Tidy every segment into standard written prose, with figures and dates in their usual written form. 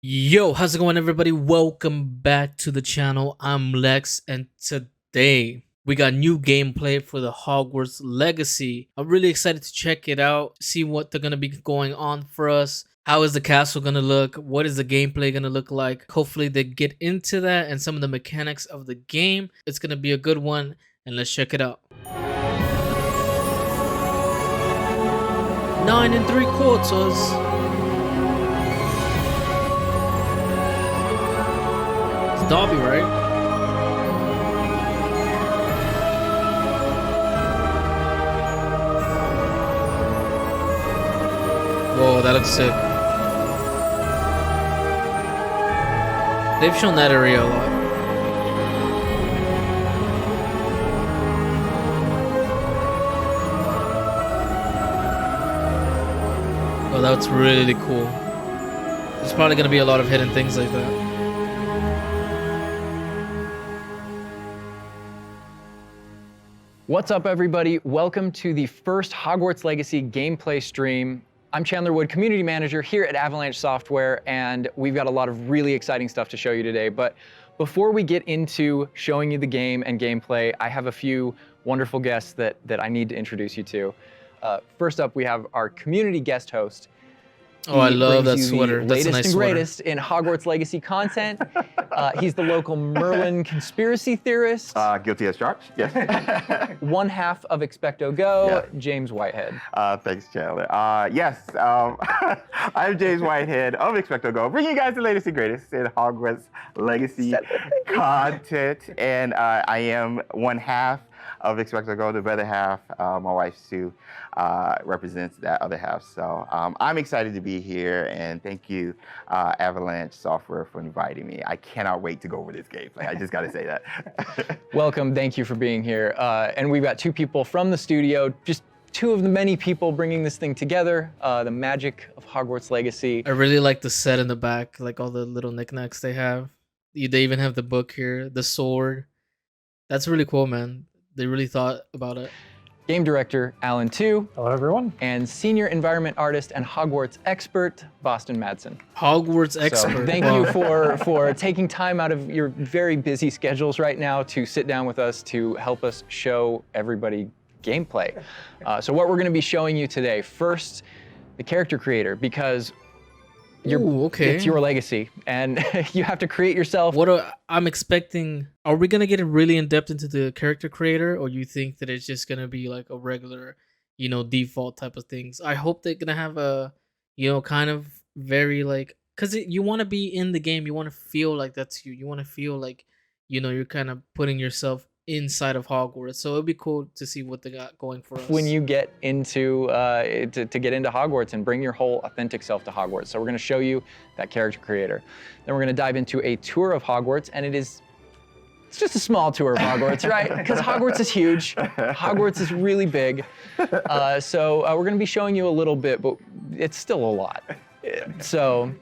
Yo, how's it going, everybody? Welcome back to the channel. I'm Lex, and today we got new gameplay for the Hogwarts Legacy. I'm really excited to check it out, see what they're gonna be going on for us. How is the castle gonna look? What is the gameplay gonna look like? Hopefully they get into that and some of the mechanics of the game. It's gonna be a good one, and let's check it out. 9 3/4. Dobby, right? Whoa, that looks sick. They've shown that area a lot. Oh, that's really cool. There's probably gonna be a lot of hidden things like that. What's up, everybody? Welcome to the first Hogwarts Legacy gameplay stream. I'm Chandler Wood, Community Manager here at Avalanche Software, and we've got a lot of really exciting stuff to show you today. But before we get into showing you the game and gameplay, I have a few wonderful guests that I need to introduce you to. First up, we have our community guest host. Oh, I love that sweater. That's a nice and sweater. Greatest in Hogwarts Legacy content. He's the local Merlin conspiracy theorist. Guilty as charged, yes. One half of Expecto Go, Yeah. James Whitehead. Thanks, Chandler. Yes, I'm James Whitehead of Expecto Go, bringing you guys the latest and greatest in Hogwarts Legacy content. And I am one half of Expecto Go, the better half. My wife, Sue, represents that other half. So I'm excited to be here, and thank you, Avalanche Software, for inviting me. I cannot wait to go over this gameplay. I just got to say that. Welcome, thank you for being here. And we've got two people from the studio, just two of the many people bringing this thing together, the magic of Hogwarts Legacy. I really like the set in the back, like all the little knickknacks they have. They even have the book here, the sword. That's really cool, man. They really thought about it. Game director, Alan Tu. Hello, everyone. And senior environment artist and Hogwarts expert, Boston Madsen. Hogwarts expert. So thank you for taking time out of your very busy schedules right now to sit down with us to help us show everybody gameplay. So what we're going to be showing you today, first, the character creator, because it's your legacy, and you have to create yourself. I'm expecting, are we gonna get really in depth into the character creator, or you think that it's just gonna be like a regular, default type of things? I hope they're gonna have a, kind of very like, because you want to be in the game, you want to feel like that's you want to feel like, you're kind of putting yourself inside of Hogwarts. So it'd be cool to see what they got going for us when you get into to get into Hogwarts and bring your whole authentic self to Hogwarts. So we're going to show you that character creator. Then we're going to dive into a tour of Hogwarts, and it's just a small tour of Hogwarts, right? Because Hogwarts is huge. Hogwarts is really big. So we're going to be showing you a little bit, but it's still a lot. So,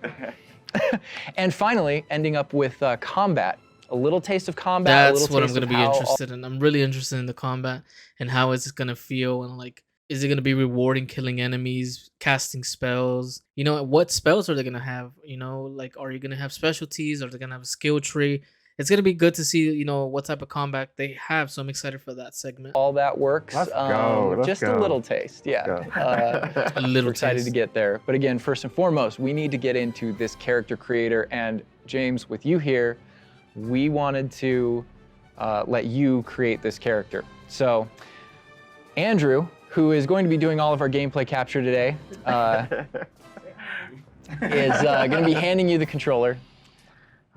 and finally, ending up with combat. A little taste of combat. That's what I'm going to be interested in. I'm really interested in the combat and how is it going to feel, and like, is it going to be rewarding killing enemies, casting spells? What spells are they going to have? Like, are you going to have specialties? Are they going to have a skill tree? It's going to be good to see, what type of combat they have. So I'm excited for that segment. All that works. Let's go. Just a little taste. Yeah. A little We're excited taste. to get there. But again, first and foremost, we need to get into this character creator. And James, with you here, we wanted to let you create this character. So Andrew, who is going to be doing all of our gameplay capture today, is going to be handing you the controller.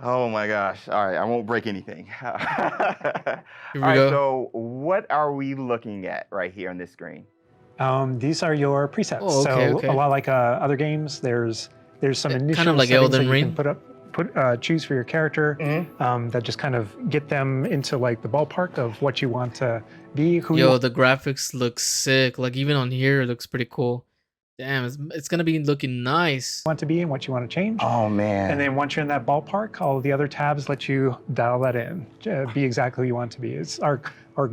Oh my gosh. All right, I won't break anything. Here we All right, go. so what are we looking at right here on this screen? These are your presets. Oh, okay, so okay. a lot like other games, there's some initial kind of like settings Elden that Ring. you can choose for your character that just kind of get them into like the ballpark of what you want to be. The graphics look sick. Like, even on here, it looks pretty cool. Damn, it's gonna be looking nice. Want to be and what you want to change. Oh man. And then once you're in that ballpark, all the other tabs let you dial that in, be exactly who you want to be. It's our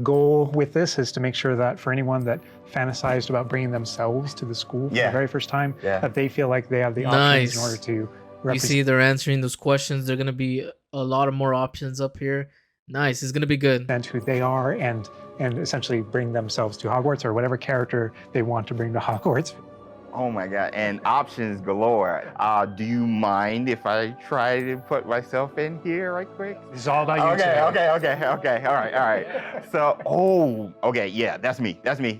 goal with this is to make sure that for anyone that fantasized about bringing themselves to the school for the very first time, that they feel like they have the options in order to You see, they're answering those questions. There are gonna be a lot of more options up here. Nice, it's gonna be good. who they are and essentially bring themselves to Hogwarts or whatever character they want to bring to Hogwarts. Oh my God, and options galore. Do you mind if I try to put myself in here right quick? This is all about you. Okay. All right. So, okay, yeah, that's me.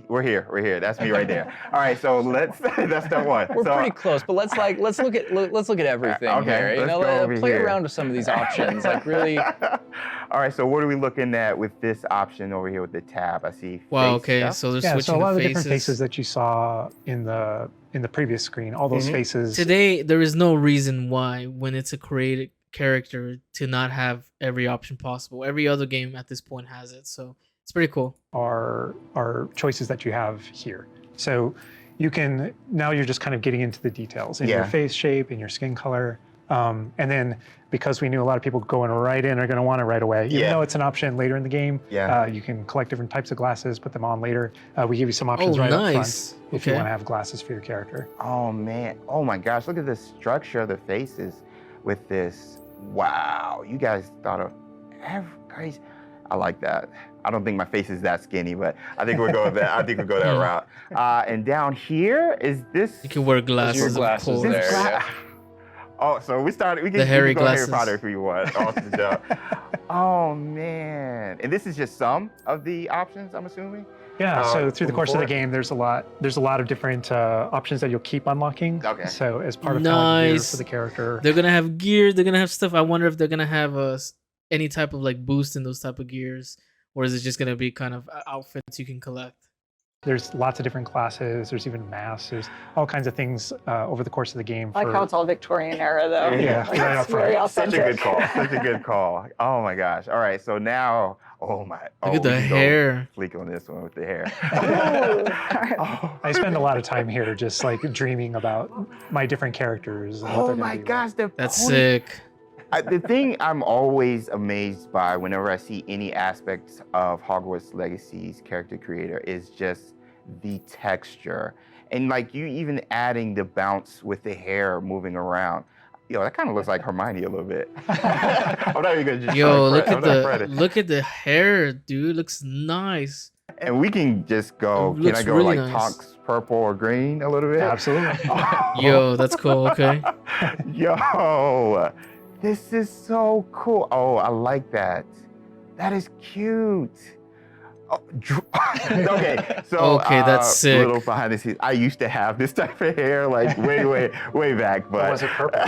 We're here. That's me right there. All right, so that's step one. We're pretty close, but let's look at everything Okay, here. Play around with some of these options, like really. All right, so what are we looking at with this option over here with the tab? I see. Wow. face Okay, stuff. so they're Yeah, switching so a lot the of the faces. different faces that you saw in the previous screen, all those faces. Today, there is no reason why, when it's a created character, to not have every option possible. Every other game at this point has it, so it's pretty cool. are choices that you have here. So you can, now you're just kind of getting into the details in your face shape, in your skin color. And then because we knew a lot of people going right in are going to want it right away, even though it's an option later in the game, you can collect different types of glasses, put them on later. We give you some options up front if you want to have glasses for your character. Oh man, oh my gosh, look at the structure of the faces with this. Wow, you guys thought of every crazy. I like that. I don't think my face is that skinny, but I think we'll go with that. I think we'll go that route. And down here is this. You can wear glasses, glasses of course. there. Oh, so we started. We can, The Harry go glasses. Harry Potter if we want. Off the jump. Oh man, and this is just some of the options, I'm assuming. Yeah, so through the moving course of the forward? game, there's a lot of different options that you'll keep unlocking. Okay. So as part of talent gear Nice. for the character. They're gonna have gear. They're gonna have stuff. I wonder if they're gonna have any type of like boost in those type of gears, or is it just gonna be kind of outfits you can collect? There's lots of different classes. There's even masks. There's all kinds of things over the course of the game. I like how it's all Victorian era, though. Yeah, Like, right it's up front. very Such a authentic. good call. Such a good call. Oh my gosh. All right. So now, oh my. Look at the hair. Fleek on this one with the hair. Ooh. I spend a lot of time here just like dreaming about my different characters. And what Oh they're gonna my be gosh. That's point- sick. The thing I'm always amazed by whenever I see any aspects of Hogwarts Legacy's character creator is just the texture. And like you even adding the bounce with the hair moving around. Yo, that kind of looks like Hermione a little bit. I'm not even gonna just Yo, try to look at the hair, dude. Looks nice. And we can just go, It can looks I go really like nice. Tonks purple or green a little bit? Absolutely. Yo, that's cool. Okay. Yo, this is so cool. Oh, I like that. That is cute. Oh, okay, so Okay, that's sick. Little behind the scenes. I used to have this type of hair like way back, but was it purple?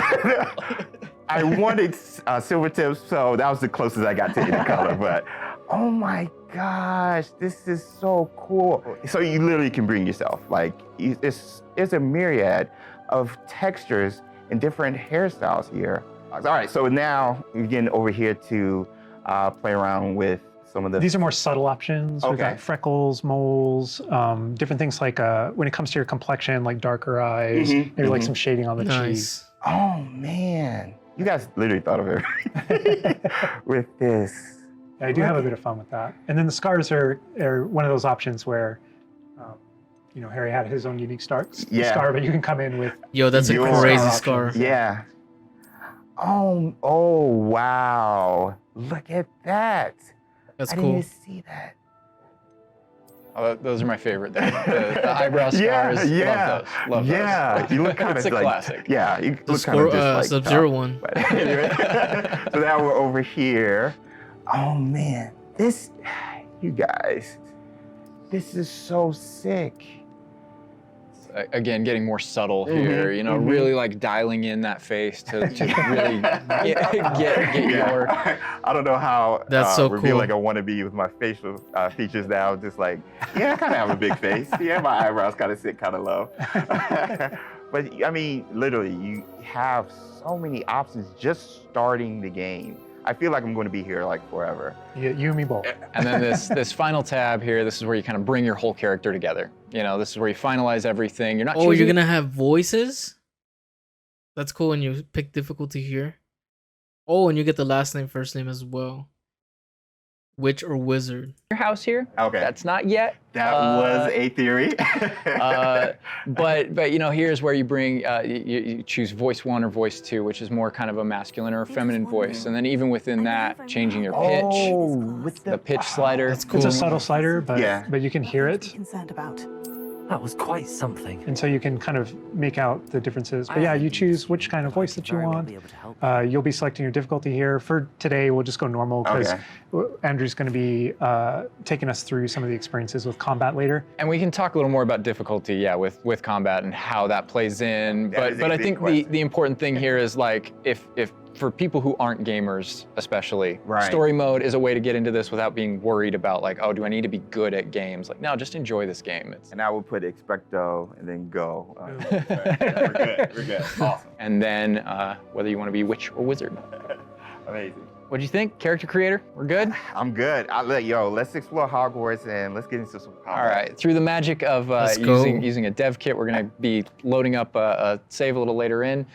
I wanted silver tips, so that was the closest I got to any color. But oh my gosh, this is so cool. So you literally can bring yourself. Like it's a myriad of textures and different hairstyles here. All right, so now we're getting over here to play around with some of the. These are more subtle options. We've Okay. got freckles, moles, different things like when it comes to your complexion, like darker eyes, maybe like some shading on the cheeks. Nice. Oh man, you guys literally thought of everything with this. I do have a bit of fun with that. And then the scars are one of those options where, Harry had his own unique scar, but you can come in with. Yo, that's a Your crazy scar scar. options. Yeah. Oh wow! Look at that. That's I didn't cool. even see that. Oh, those are my favorite. The eyebrow scars. Yeah, Love those. Love yeah. those. You look kind It's of a like, classic. yeah, you The look kind of just like Sub-Zero tough. one. But anyway, so now we're over here. Oh man, you guys, this is so sick. Again, getting more subtle here. Really like dialing in that face to really get your. I don't know how That's so revealing cool. I want to be with my facial features now. Just like, yeah, I kind of have a big face. Yeah, my eyebrows kind of sit kind of low. But I mean, literally, you have so many options just starting the game. I feel like I'm going to be here like forever. You and me both. And then this final tab here, this is where you kind of bring your whole character together. This is where you finalize everything. You're not. Oh, you're choosing- gonna have voices? That's cool, and you pick difficulty here. Oh, and you get the last name, first name as well. Witch or wizard? Your house here. Okay. That's not yet. That was a theory. But you know, here's where you bring you choose voice 1 or voice 2, which is more kind of a masculine or a feminine voice, and then even within that, changing your pitch. Oh, with The pitch slider. That's cool. It's a subtle slider, but Yeah. but you can hear it, Concerned about. That was quite something. and so you can kind of make out the differences. But yeah, you choose which kind of voice that you want. You'll be selecting your difficulty here. For today, we'll just go normal because Andrew's going to be taking us through some of the experiences with combat later. And we can talk a little more about difficulty, yeah, with combat and how that plays in. That is a But I big think question. the important thing here is like if for people who aren't gamers especially, Right. story mode is a way to get into this without being worried about like, oh, do I need to be good at games? Like, no, just enjoy this game. It's, And I will put expecto and then go. We're good. We're good. Awesome. and then whether you want to be witch or wizard. Amazing. What do you think, character creator? We're good? I'm good. Let's explore Hogwarts and let's get into some combat. All right, through the magic of Let's go. using a dev kit, we're gonna be loading up a save a little later in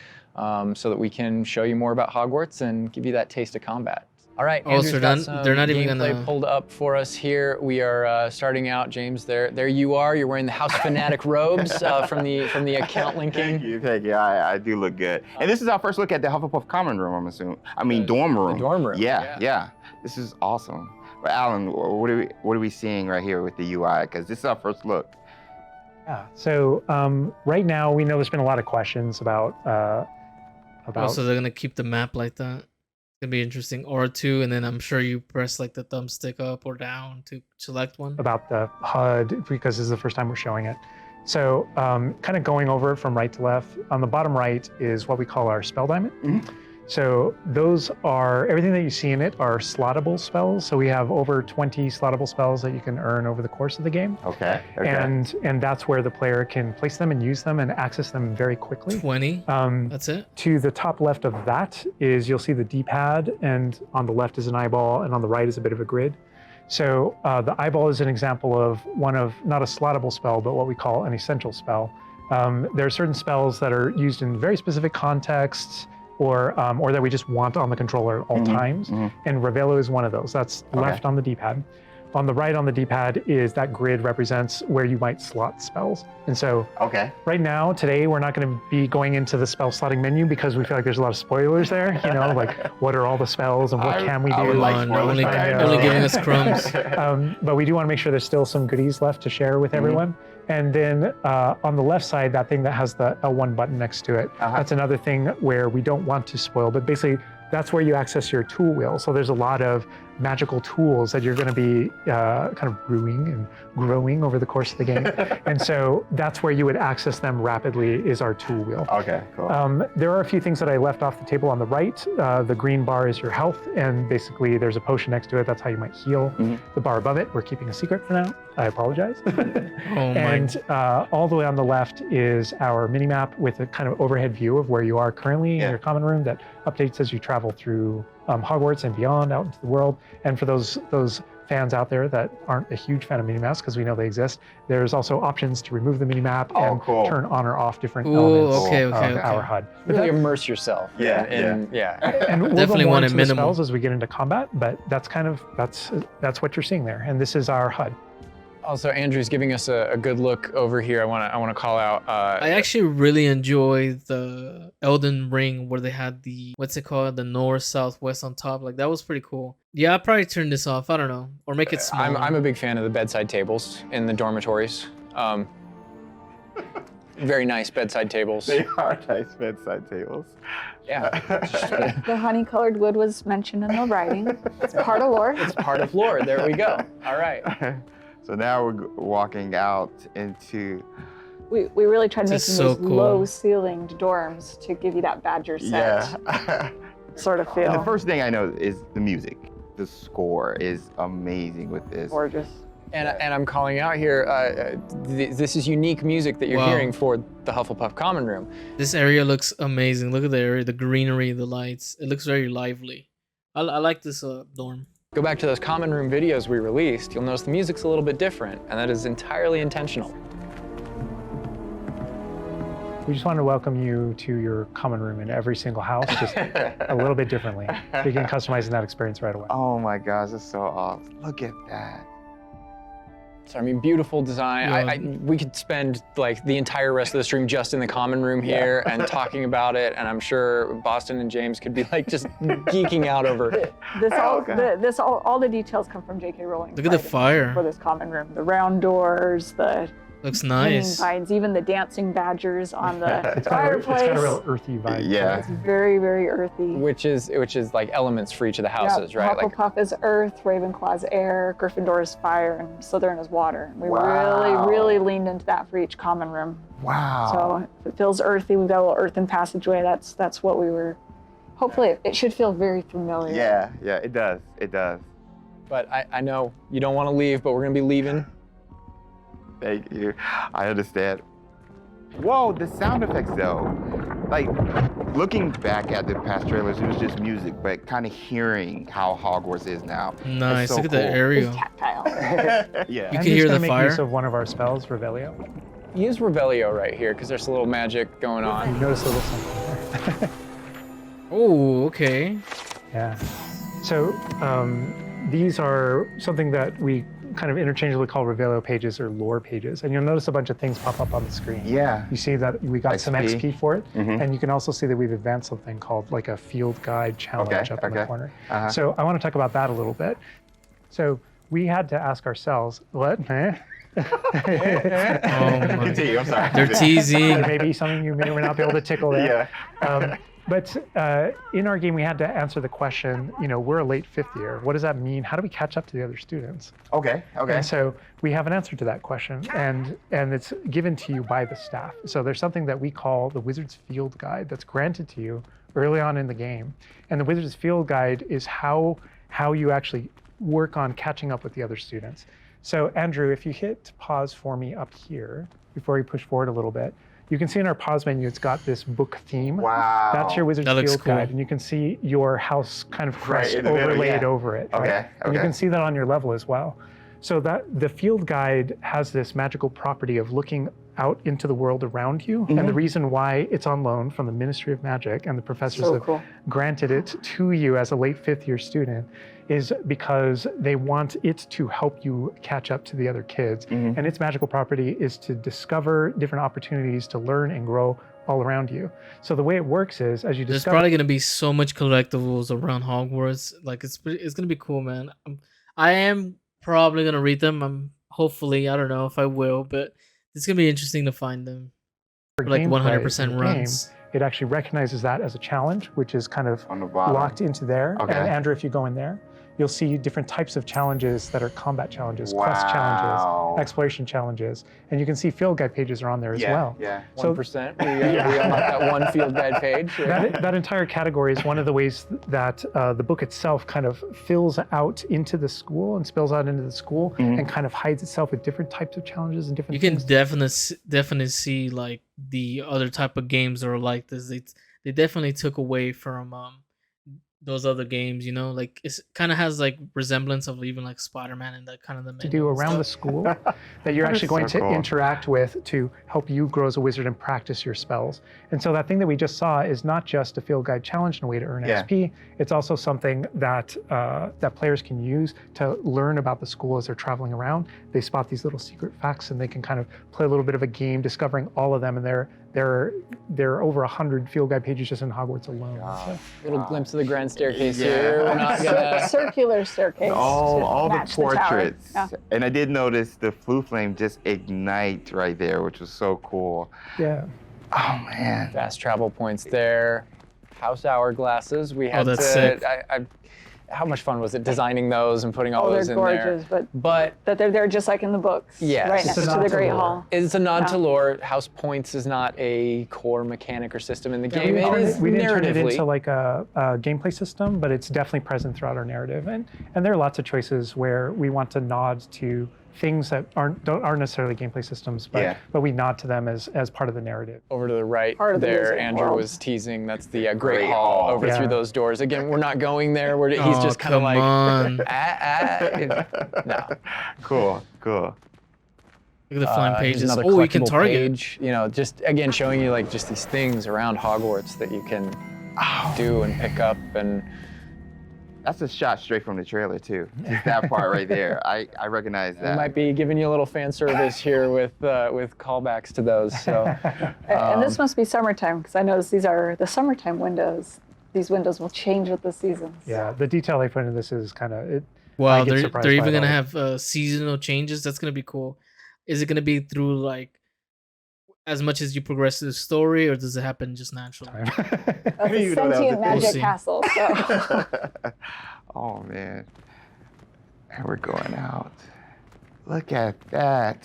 so that we can show you more about Hogwarts and give you that taste of combat. All right, Oh, Andrew's so got they're some they're not even gameplay gonna- pulled up for us here. We are starting out, James, there you are. You're wearing the House Fanatic robes from the account linking. Thank you. I do look good. And this is our first look at the Hufflepuff common room, I'm assuming. I mean, dorm room. The dorm room. Yeah. This is awesome. But Alan, what are we seeing right here with the UI? Because this is our first look. Yeah. So right now, we know there's been a lot of questions about Oh, so they're gonna keep the map like that. It's gonna be interesting. Or two, and then I'm sure you press like the thumbstick up or down to select one. about the HUD because this is the first time we're showing it. So kind of going over it from right to left, on the bottom right is what we call our spell diamond. Mhm. So those are, everything that you see in it are slottable spells. So we have over 20 slottable spells that you can earn over the course of the game. Okay. And that's where the player can place them and use them and access them very quickly. 20. That's it. To the top left of that is you'll see the D-pad, and on the left is an eyeball, and on the right is a bit of a grid. So the eyeball is an example of one of, not a slottable spell, but what we call an essential spell. There are certain spells that are used in very specific contexts, or that we just want on the controller at all times, and Revelo is one of those. That's left on the D-pad. On the right on the D-pad is that grid represents where you might slot spells. And so right now, today, we're not going to be going into the spell slotting menu because we feel like there's a lot of spoilers there, you know, like what are all the spells and what can we do? I would like Come on, spoilers, only, but I only know. giving us crumbs. But we do want to make sure there's still some goodies left to share with everyone. And then on the left side, that thing that has the L1 button next to it, that's another thing where we don't want to spoil, but basically that's where you access your tool wheel. So there's a lot of magical tools that you're going to be kind of brewing and growing over the course of the game. And so that's where you would access them rapidly is our tool wheel. Okay, cool. There are a few things that I left off the table on the right. The green bar is your health, and basically there's a potion next to it. That's how you might heal. The bar above it, we're keeping a secret for now. I apologize. Oh my. And all the way on the left is our mini map with a kind of overhead view of where you are currently in your common room that updates as you travel through Hogwarts and beyond out into the world. And for those fans out there that aren't a huge fan of mini-maps, because we know they exist, there's also options to remove the mini-map and turn on or off different elements of our HUD. Really immerse yourself. And we'll Definitely go more want a into the minimum. spells as we get into combat, but that's kind of, that's what you're seeing there. And this is our HUD. Also, Andrew's giving us a good look over here. I want to call out. I actually really enjoy the Elden Ring where they had the, what's it called? The north, south, west on top. Like that was pretty cool. Yeah, I'll probably turn this off. I don't know. Or make it smaller. I'm a big fan of the bedside tables in the dormitories. Very nice bedside tables. They are nice bedside tables. Yeah. The honey-colored wood was mentioned in the writing. It's part of lore. It's part of lore. There we go. All right. So now we're walking out into. We really tried This making is so these cool. low-ceilinged dorms to give you that Badger set sort of feel. And the first thing I know is the music. The score is amazing with this. Gorgeous. And I'm calling out here, this is unique music that you're Wow. hearing for the Hufflepuff Common Room. This area looks amazing. Look at the area, the greenery, the lights. It looks very lively. I like this dorm. Go back to those Common Room videos we released, you'll notice the music's a little bit different, and that is entirely intentional. we just want to welcome you to your common room in every single house, just a little bit differently. Begin customizing that experience right away. Oh my gosh, that's so awesome. Look at that. So I mean, beautiful design. Yeah. We could spend like the entire rest of the stream just in the common room here and talking about it, and I'm sure Boston and James could be like just geeking out over it. All the details come from J.K. Rowling. Look at the fire. For this common room, the round doors, the Looks hanging nice. vines, even the dancing badgers on the It's fireplace. got a real earthy vibe. Yeah. It's very, very earthy. Which is like elements for each of the houses, right? Like Hufflepuff is earth, Ravenclaw's air, Gryffindor is fire, and Slytherin is water. We Wow. really leaned into that for each common room. Wow. So if it feels earthy, we've got a little earthen passageway. That's what we were. Hopefully, it should feel very familiar. Yeah, it does. It does. but I know you don't want to leave, but we're gonna be leaving. Thank you. I understand. Whoa, the sound effects though. Like, looking back at the past trailers, it was just music, but kind of hearing how Hogwarts is now. Nice. so Look at the cool. area. It's tactile. Yeah. You can hear the make fire? use of one of our spells, Revelio. Use Revelio right here, because there's a little magic going You on. notice a little something there. Oh, okay. Yeah. So these are something that we kind of interchangeably call Revelio pages or lore pages. And you'll notice a bunch of things pop up on the screen. Yeah. You see that we got some XP. XP for it. Mhm. And you can also see that we've advanced something called like a field guide challenge up in the corner. Uh-huh. So I want to talk about that a little bit. So we had to ask ourselves, what? Oh my. Continue, I'm sorry. They're teasing. Maybe something you may or may not be able to tickle there. Yeah. But in our game, we had to answer the question, we're a late fifth year. What does that mean? How do we catch up to the other students? Okay. And so we have an answer to that question, and it's given to you by the staff. So there's something that we call the Wizard's Field Guide that's granted to you early on in the game. And the Wizard's Field Guide is how you actually work on catching up with the other students. So Andrew, if you hit pause for me up here, before we push forward a little bit, you can see in our pause menu, it's got this book theme. Wow. That's your Wizard's That looks Field cool. Guide. And you can see your house kind of crest in the middle, overlaid yeah. over it. Okay, Right? And you okay. can see that on your level as well. So that the field guide has this magical property of looking out into the world around you. Mm-hmm. And the reason why it's on loan from the Ministry of Magic and the professors So have cool. granted it to you as a late fifth year student is because they want it to help you catch up to the other kids. Mm-hmm. And its magical property is to discover different opportunities to learn and grow all around you. So the way it works is as you There's discover probably gonna be so much collectibles around Hogwarts. Like it's gonna be cool, man. I am probably gonna read them. Hopefully, I don't know if I will, but it's gonna be interesting to find them. for Like gameplay 100% in the runs. game, it actually recognizes that as a challenge, which is kind of On the bottom. locked into there. Okay. And Andrew, if you go in there, you'll see different types of challenges that are combat challenges, quest Wow. challenges, exploration challenges, and you can see field guide pages are on there as well. Yeah. So 1%. We unlocked that one field guide page. that entire category is one of the ways that the book itself kind of fills out into the school and spills out into the school and kind of hides itself with different types of challenges and different You can things. definitely see like the other type of games that are like this. They definitely took away from those other games, like it kind of has like resemblance of even like Spider-Man and that kind of the to do around the school that you're That is actually going so to cool. interact with to help you grow as a wizard and practice your spells. And so that thing that we just saw is not just a field guide challenge and a way to earn Yeah. XP. It's also something that that players can use to learn about the school as they're traveling around. They spot these little secret facts and they can kind of play a little bit of a game discovering all of them. And there are over 100 field guide pages just in Hogwarts alone. So- Little glimpse of the grand staircase Yeah. here. We're not gonna. Circular staircase. All to the match tower. portraits. Yeah. And I did notice the flue flame just ignite right there, which was so cool. yeah. Oh man. Fast travel points there. House hourglasses. We had that's to. sick. How much fun was it designing those and putting all Oh, they're those in gorgeous, there? but But that they're there just like in the books. Yes. Right It's next a to nod the to Great lore. Hall. it's a nod Yeah. to lore. House points is not a core mechanic or system in the game. we It is didn't turn it into narratively. like a gameplay system, but it's definitely present throughout our narrative. And there are lots of choices where we want to nod to things that aren't necessarily gameplay systems, but Yeah. but we nod to them as part of the narrative. Over to the right Part of the there, wizard Andrew world. was teasing. That's the Great Great Hall Hall. over Yeah. through those doors. Again, we're not going there. He's Oh, just kind of come like, on. no. Cool. Look at the flying Here's pages. another Oh, you can collectible target. page. You know, just again showing you like just these things around Hogwarts that you can do and pick up. And That's a shot straight from the trailer too. Just that part right there. I recognize we that. might be giving you a little fan service here with callbacks to those. So, And this must be summertime, because I noticed these are the summertime windows. These windows will change with the seasons. Yeah, the detail they put into this is kind of it. Wow, I get they're surprised they're by even it gonna all. have seasonal changes. That's gonna be cool. Is it gonna be through like as much as you progress through the story, or does it happen just naturally? That's a You know that was a sentient thing. magic We'll see. castle. So. Oh man. And we're going out. Look at that.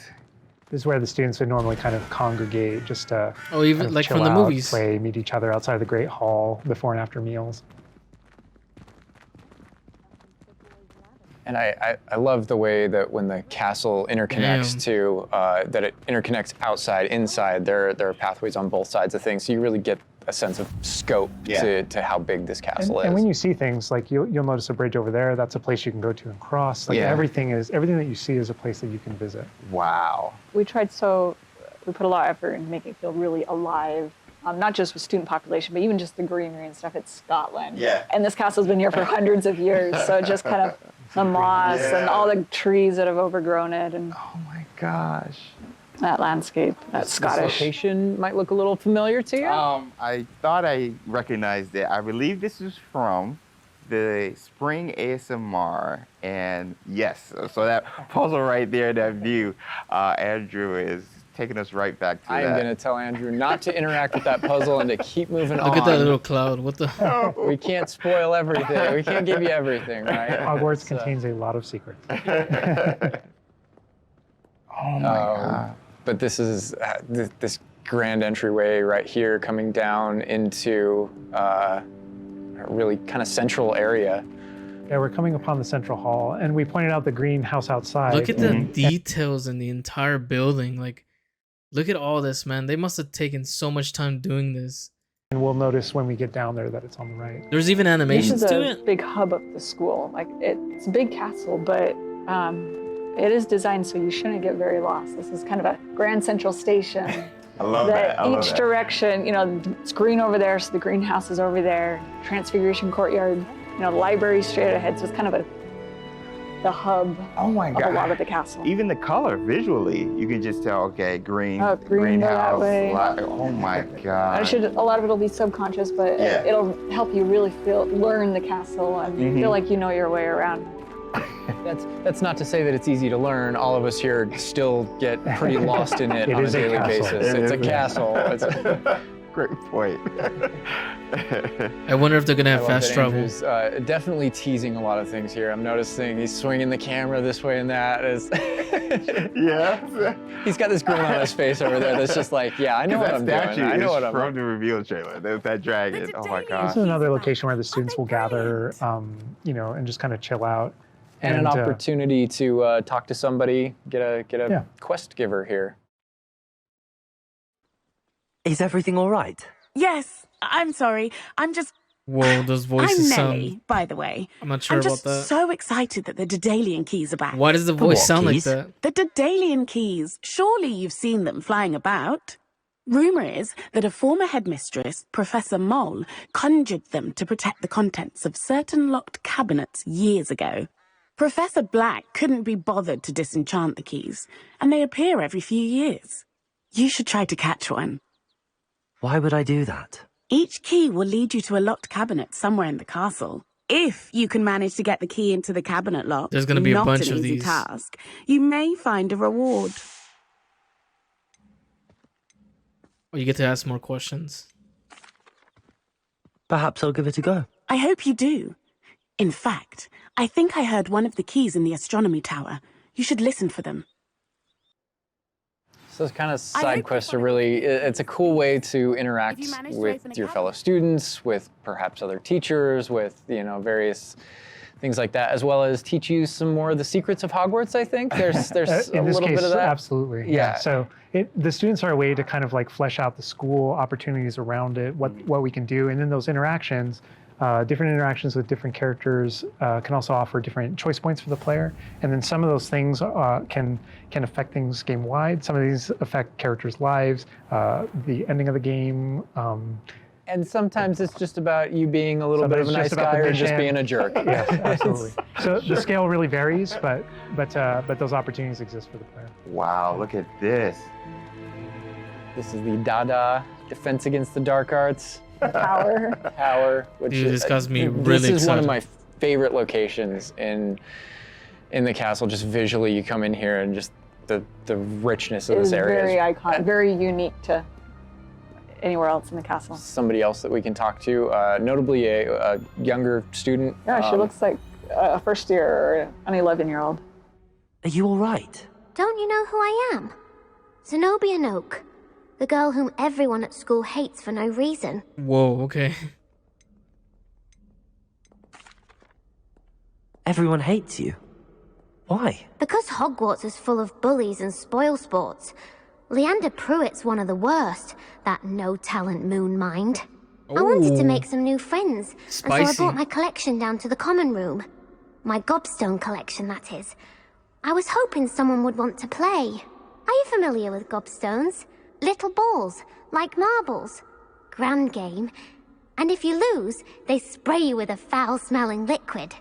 This is where the students would normally kind of congregate, just to Oh, even kind of like chill from the out, movies. play, meet each other outside the Great Hall before and after meals. and I love the way that when the castle interconnects to that it interconnects outside, inside. There are pathways on both sides of things, so you really get a sense of scope to how big this castle is. And when you see things like you'll notice a bridge over there. That's a place you can go to and cross. Like Yeah. everything that you see is a place that you can visit. Wow. We put a lot of effort in making it feel really alive, not just with student population, but even just the greenery and stuff. It's Scotland. Yeah. And this castle's been here for hundreds of years, so just kind of the moss and all the trees that have overgrown it, and Oh my gosh. that landscape, that This Scottish. location might look a little familiar to you. I thought I recognized it. I believe this is from the Spring ASMR, and yes, so that puzzle right there, that view, Andrew is taking us right back to I am that. going to tell Andrew not to interact with that puzzle and to keep moving on. Look at that little cloud. What the? We can't spoil everything. We can't give you everything, right? Hogwarts So- contains a lot of secrets. Oh my god. But this is this grand entryway right here coming down into a really kind of central area. Yeah, we're coming upon the central hall, and we pointed out the greenhouse outside. Look at the details in the entire building. Like, look at all this, man. They must have taken so much time doing this. And we'll notice when we get down there that it's on the right. There's even This animations is to a it. big hub of the school. Like it's a big castle, but it is designed so you shouldn't get very lost. This is kind of a grand central station. I love that. I love Each that. direction, it's green over there, so the greenhouse is over there. Transfiguration courtyard, the library straight ahead. So it's kind of the hub Oh my of a god. lot of the castle. Even the color visually, you can just tell. Okay, green, Oh, green, go that greenhouse. way. Oh my god. A lot of it will be subconscious, but Yeah. it'll help you really learn the castle and feel like you know your way around. That's not to say that it's easy to learn. All of us here still get pretty lost in it It on a is a daily castle. basis. It It's a is. castle. It's Great point. I wonder if they're gonna I have love fast that travel. Andrew's, definitely teasing a lot of things here. I'm noticing he's swinging the camera this way and that. Yeah. He's got this grin on his face over there that's just like, yeah, I know what That I'm doing. statue I know is what I'm from the reveal trailer. There's that dragon. Oh my This god. is another location where the students will gather, and just kind of chill out. And an opportunity to talk to somebody, get a Yeah. quest giver here. Is everything all right? Yes, I'm sorry. Whoa, those voices I'm Nelly, sound. by the way. I'm not sure I'm about just that. so excited that the Daedalian keys are back. Why does the The voice what sound like keys? that? The Daedalian keys. Surely you've seen them flying about. Rumour is that a former headmistress, Professor Moll, conjured them to protect the contents of certain locked cabinets years ago. Professor Black couldn't be bothered to disenchant the keys, and they appear every few years. You should try to catch one. Why would I do that? Each key will lead you to a locked cabinet somewhere in the castle. If you can manage to get the key into the cabinet lock, There's gonna be a not bunch an of easy these. task, you may find a reward. Or you get to ask more questions. Perhaps I'll give it a go. I hope you do. In fact, I think I heard one of the keys in the astronomy tower. You should listen for them. So those kind of I side hope quests you are find- really, it's a cool way to interact If you manage to with open a your cabinet. fellow students, with perhaps other teachers, with, various things like that, as well as teach you some more of the secrets of Hogwarts, I think. There's a in this little case, bit of that. absolutely. Yeah. So the students are a way to kind of like flesh out the school opportunities around it, what we can do, and in those interactions, different interactions with different characters can also offer different choice points for the player. And then some of those things can affect things game-wide. Some of these affect characters' lives, the ending of the game. And sometimes it's just about you being a little bit of a Sometimes nice just about guy the or just mission. being a jerk. Yes, absolutely. So the scale really varies, but those opportunities exist for the player. Wow, look at this. This is the Dada Defense Against the Dark Arts Power. Tower, which Dude, is this got me really This is one of excited. my favorite locations in the castle. Just visually, you come in here and just the richness of It this is area. very iconic, very unique to anywhere else in the castle. Somebody else that we can talk to, notably a younger student. Yeah, she looks like a first year or an 11-year-old. Are you all right? Don't you know who I am? Zenobia Noak, the girl whom everyone at school hates for no reason. Whoa, okay. Everyone hates you. Why? Because Hogwarts is full of bullies and spoilsports. Leander Pruitt's one of the worst, that no-talent moon mind. I wanted to Ooh. make some new friends, and so I Spicy. brought my collection down to the common room. My gobstone collection, that is. I was hoping someone would want to play. Are you familiar with gobstones? Little balls, like marbles. Grand game. And if you lose, they spray you with a foul-smelling liquid.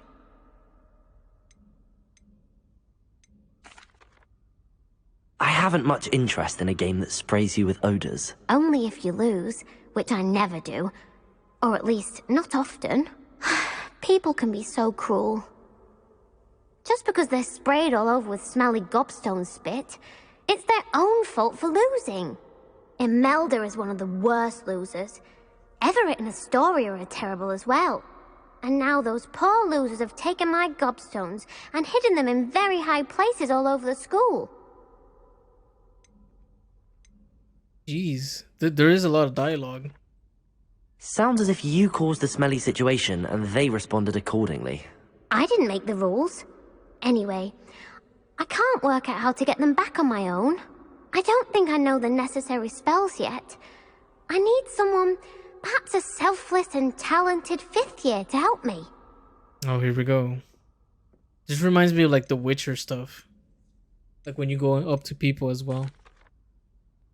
I haven't much interest in a game that sprays you with odors. Only if you lose, which I never do. Or at least, not often. People can be so cruel. Just because they're sprayed all over with smelly gobstone spit, it's their own fault for losing. Imelda is one of the worst losers. Everett and Astoria are terrible as well. And now those poor losers have taken my gobstones and hidden them in very high places all over the school. Jeez, there is a lot of dialogue. Sounds as if you caused the smelly situation and they responded accordingly. I didn't make the rules. Anyway, I can't work out how to get them back on my own. I don't think I know the necessary spells yet. I need someone, perhaps a selfless and talented 5th year to help me. Oh, here we go. This reminds me of like the Witcher stuff. Like when you go up to people as well.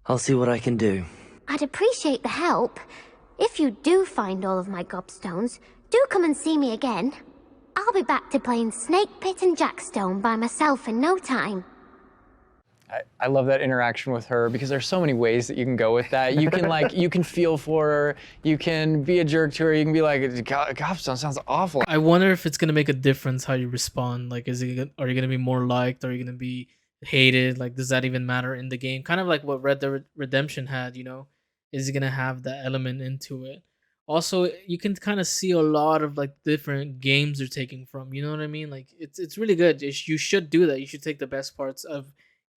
I'll see what I can do. I'd appreciate the help. If you do find all of my gobstones, do come and see me again. I'll be back to playing Snake Pit and Jackstone by myself in no time. I love that interaction with her because there's so many ways that you can go with that. You can you can feel for her. You can be a jerk to her. You can be like, Gobstone sounds awful. I wonder if it's gonna make a difference how you respond. Like, are you gonna be more liked? Are you gonna be hated? Like, does that even matter in the game? Kind of like what Red Dead Redemption had. You know, is it gonna have that element into it? Also, you can kind of see a lot of like different games they're taking from. You know what I mean? Like, it's really good. You should do that. You should take the best parts of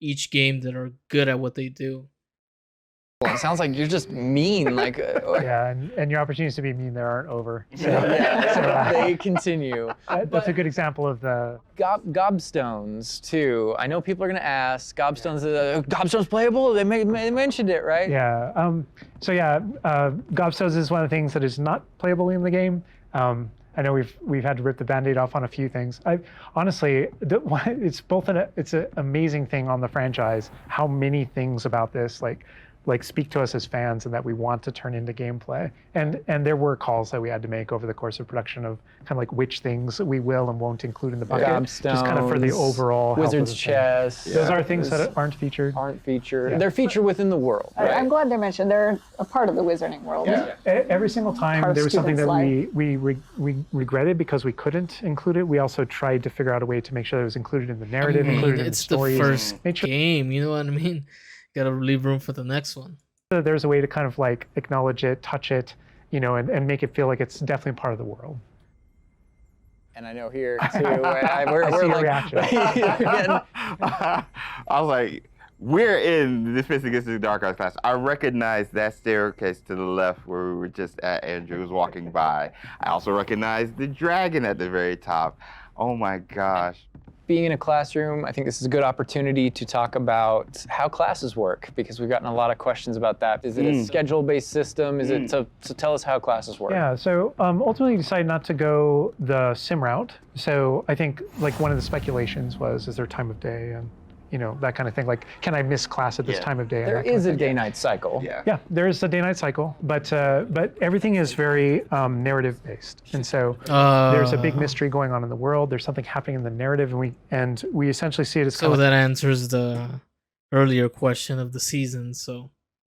each game that are good at what they do. It sounds like you're just mean. Like, Yeah, and your opportunities to be mean there aren't over. So, they continue. that's a good example of the. Gobstones too. I know people are gonna ask. Gobstones playable? They mentioned it, right? Yeah. Gobstones is one of the things that is not playable in the game. I know we've had to rip the Band-Aid off on a few things. Honestly, it's an amazing thing on the franchise how many things about this like speak to us as fans and that we want to turn into gameplay. And there were calls that we had to make over the course of production of kind of like which things we will and won't include in the bucket, just kind of for the overall health of Wizard's the thing. Chest. Those are things that aren't featured. Yeah. Yeah. They're featured within the world. Right? I'm glad they're mentioned. They're a part of the wizarding world. Yeah. Every single time Part of there was something that students' we regretted because we couldn't include it. We also tried to figure out a way to make sure that it was included in the narrative, included in the It's stories. the first Make sure game. You know what I mean? Gotta leave room for the next one. that there's a way to kind of like acknowledge it, touch it, and make it feel like it's definitely part of the world. And I know here too, we're I see your like, reaction. I was like, we're in the Defense Against the Dark Arts class. I recognize that staircase to the left where we were just at. Andrew was walking by. I also recognize the dragon at the very top. Oh my gosh. being in a classroom, I think this is a good opportunity to talk about how classes work, because we've gotten a lot of questions about that. Is it a schedule-based system? Is it, so tell us how classes work. Yeah, so ultimately decided not to go the sim route. So I think like one of the speculations was, is there time of day and you know, that kind of thing. Like, can I miss class at this time of day? There is a day-night cycle. Yeah, there is a day-night cycle, but everything is very narrative-based, and so there's a big mystery going on in the world. There's something happening in the narrative, and we essentially see it as so that answers the earlier question of the season. So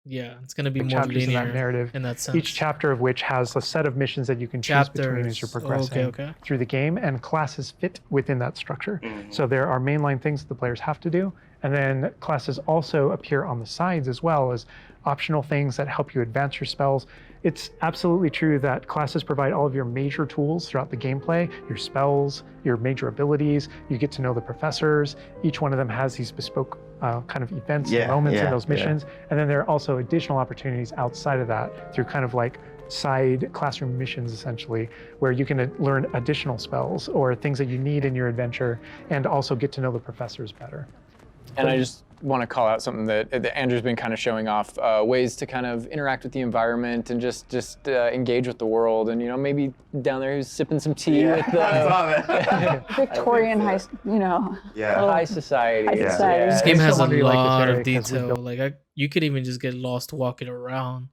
yeah, it's going to be more linear in that narrative in that sense. Each chapter of which has a set of missions that you can choose between as you're progressing through the game, and classes fit within that structure. So there are mainline things that the players have to do, and then classes also appear on the sides as well as optional things that help you advance your spells. It's absolutely true that classes provide all of your major tools throughout the gameplay, your spells, your major abilities. You get to know the professors. Each one of them has these bespoke kind of events and moments in those missions. And then there are also additional opportunities outside of that through kind of like side classroom missions, essentially, where you can learn additional spells or things that you need in your adventure and also get to know the professors better. And I just want to call out something that Andrew's been kind of showing off, ways to kind of interact with the environment and just engage with the world. And, you know, maybe down there he's sipping some tea with Victorian high, you know. High society. High society. This game has a lot of detail. Like you could even just get lost walking around.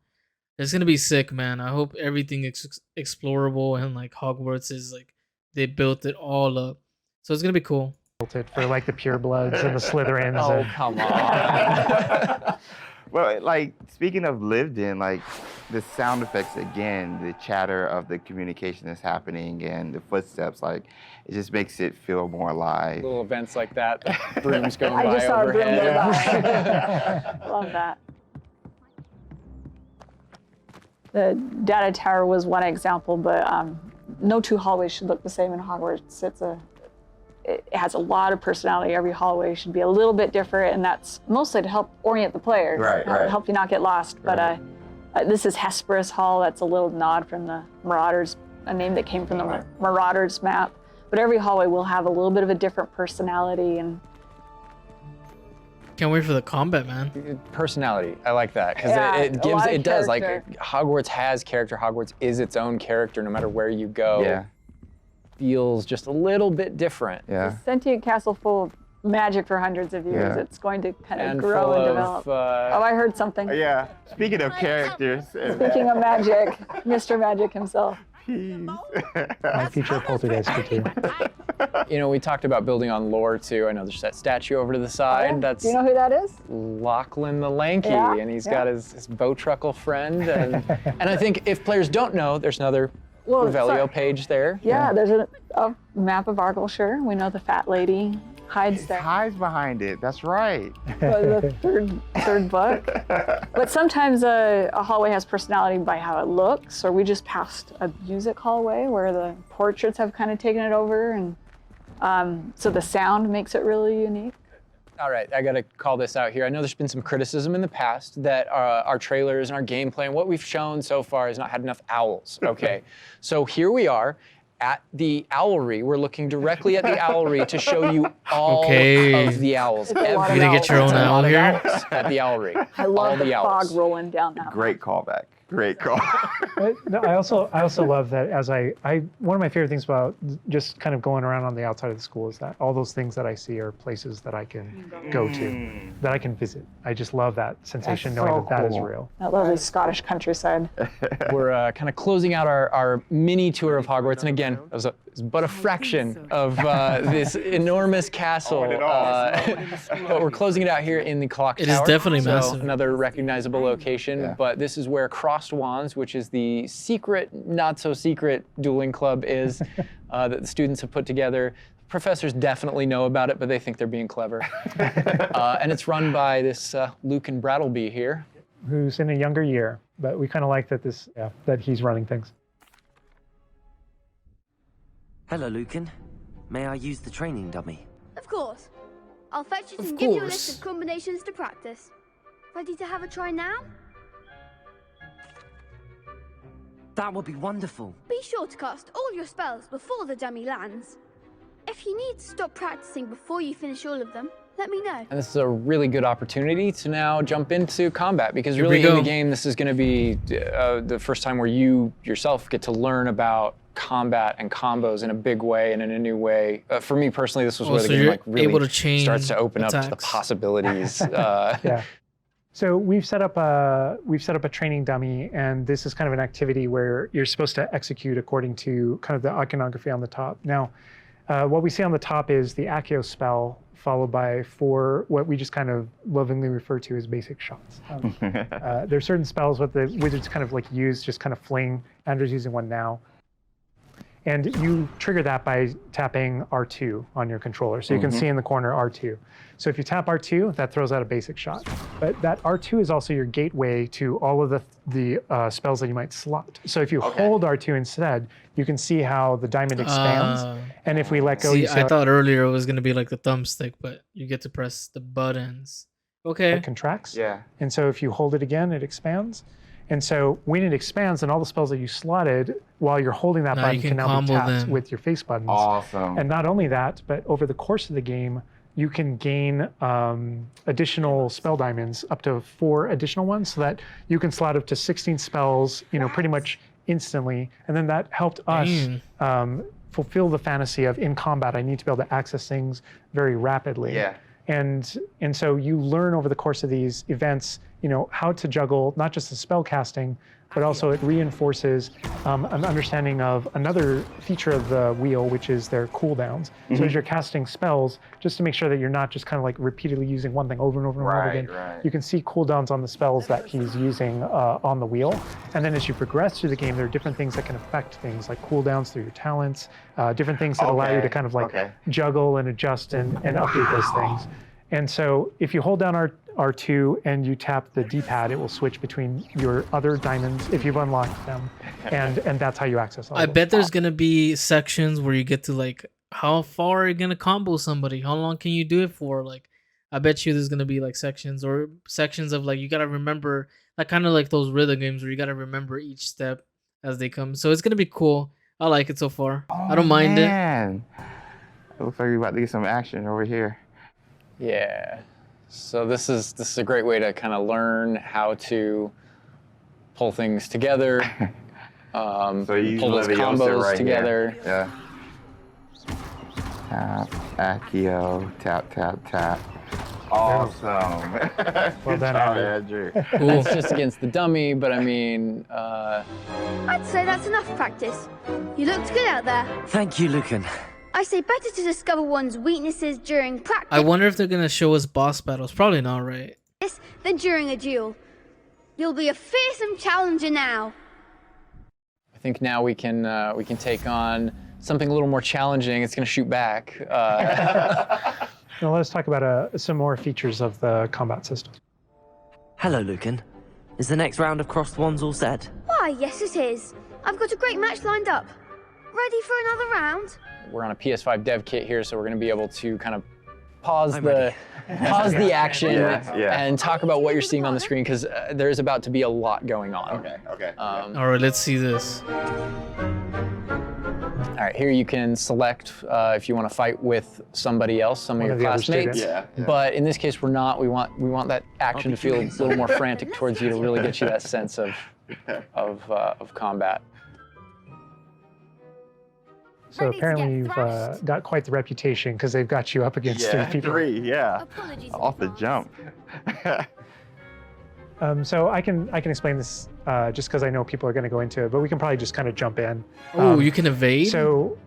It's gonna be sick, man. I hope everything is explorable and like Hogwarts is like they built it all up. So it's gonna be cool. It for like the purebloods and the Slytherins. Oh, come on. Well, like, speaking of lived in, like, the sound effects again, the chatter of the communication that's happening and the footsteps, like, it just makes it feel more alive. Little events like that, the brooms going I by just saw overhead. a broom go by. Love that. The data tower was one example, but no two hallways should look the same in Hogwarts. It has a lot of personality. Every hallway should be a little bit different, and that's mostly to help orient the player, help you not get lost. But this is Hesperus Hall. That's a little nod from the Marauders, a name that came from the Marauders map. But every hallway will have a little bit of a different personality. And can't wait for the combat, man. Personality, I like that, because it does, like, Hogwarts has character. Hogwarts is its own character no matter where you go. Yeah. Feels just a little bit different. Yeah. A sentient castle full of magic for hundreds of years. It's going to kind of grow and develop. Oh, I heard something. Yeah. Speaking of characters. Speaking of magic, Mr. Magic himself. My future poltergeist too. You know, we talked about building on lore too. I know there's that statue over to the side. That's Do you know who that is? Lachlan the Lanky, and he's got his Bowtruckle friend. And I think if players don't know, there's another Revelio page there. Yeah, there's a map of Argyllshire. We know the fat lady hides there. Hides behind it. That's right. The third book. But sometimes a hallway has personality by how it looks, or we just passed a music hallway where the portraits have kind of taken it over, and so the sound makes it really unique. All right, I gotta call this out here. I know there's been some criticism in the past that our trailers and our gameplay and what we've shown so far has not had enough owls. Okay, so here we are at the Owlery. We're looking directly at the Owlery to show you all of the owls. You're gonna get your own owl here? At the Owlery. I love the fog rolling down that. Great callback. Great call. No, I also love that one of my favorite things about just kind of going around on the outside of the school is that all those things that I see are places that I can go to, that I can visit. I just love that sensation, knowing that is real. That lovely Scottish countryside. We're kind of closing out our mini tour of Hogwarts, and again, it was but a fraction of this enormous castle. But we're closing it out here in the clock tower. It is definitely massive. Another recognizable location, but this is where Crossed Wands, which is the secret, not so secret dueling club is that the students have put together. Professors definitely know about it, but they think they're being clever. And it's run by this Lucan Brattleby here. Who's in a younger year, but we kind of like that that he's running things. Hello, Lucan. May I use the training dummy? Of course. I'll fetch it and give you a list of combinations to practice. Ready to have a try now? That would be wonderful. Be sure to cast all your spells before the dummy lands. If you need to stop practicing before you finish all of them, let me know. And this is a really good opportunity to now jump into combat, because Here really we in go. the game, this is going to be the first time where you yourself get to learn about combat and combos in a big way and in a new way. For me personally, this was where the so game you're like really able to change starts to open up to the attacks. possibilities. Yeah. So we've set up a training dummy, and this is kind of an activity where you're supposed to execute according to kind of the iconography on the top. Now, what we see on the top is the Accio spell, followed by 4 what we just kind of lovingly refer to as basic shots. There's certain spells what the wizards kind of like use, just kind of fling. Andrew's using one now. And you trigger that by tapping R2 on your controller. So you can see in the corner R2. So if you tap R2, that throws out a basic shot. But that R2 is also your gateway to all of the spells that you might slot. So if you hold R2 instead, you can see how the diamond expands. And if we let go, See, you see I how thought earlier it was gonna be like the thumbstick, but you get to press the buttons. Okay. it contracts. Yeah. And so if you hold it again, it expands. And so when it expands, then all the spells that you slotted while you're holding that Now button you can can now be combo tapped them. with your face buttons. Awesome. And not only that, but over the course of the game, you can gain additional spell diamonds, up to 4 additional ones, so that you can slot up to 16 spells, pretty much instantly. And then that helped us fulfill the fantasy of in combat, I need to be able to access things very rapidly. Yeah. And so you learn over the course of these events, how to juggle not just the spell casting, but also it reinforces an understanding of another feature of the wheel, which is their cooldowns. So as you're casting spells, just to make sure that you're not just kind of like repeatedly using one thing over and over and over again, you can see cooldowns on the spells that he's using on the wheel. And then as you progress through the game, there are different things that can affect things, like cooldowns through your talents, different things that allow you to kind of like juggle and adjust and update those things. And so if you hold down R2 and you tap the D-pad, it will switch between your other diamonds if you've unlocked them, and that's how you access all I of them. bet there's gonna be sections where you get to like, how far are you gonna combo somebody? How long can you do it for? Like, I bet you there's gonna be like sections of like, you gotta remember, like kind of like those rhythm games where you gotta remember each step as they come. So it's gonna be cool. I like it so far. I don't mind it. It looks like we're about to get some action over here. Yeah. So this is a great way to kind of learn how to pull things together, So you pull those Leviosa combos right together. Here. Yeah. Tap, Accio, tap, tap, tap. Awesome. Well Good done, job, Andrew. Andrew. Cool. That's just against the dummy, but I mean, I'd say that's enough practice. You looked good out there. Thank you, Lucan. I say better to discover one's weaknesses during practice I wonder if they're gonna show us boss battles. Probably not, right? than during a duel. You'll be a fearsome challenger now. I think now we can take on something a little more challenging. It's going to shoot back. Now let us talk about some more features of the combat system. Hello, Lucan. Is the next round of crossed wands all set? Why, yes it is. I've got a great match lined up. Ready for another round? We're on a PS5 dev kit here, so we're going to be able to kind of pause I'm the action Yeah. and talk about what you're seeing on the screen, because there is about to be a lot going on. Okay. All right, let's see this. All right, here you can select if you want to fight with somebody else, some of One your of the other classmates. students. Yeah. But in this case, we're not. We want that action to feel a little more frantic towards you to really get you that sense of combat. So Ready to apparently get you've thrashed. got quite the reputation because they've got you up against 3 people. 3, yeah. Apologies Off the in advance. jump. So I can explain this just because I know people are going to go into it, but we can probably just kind of jump in. Oh, you can evade? So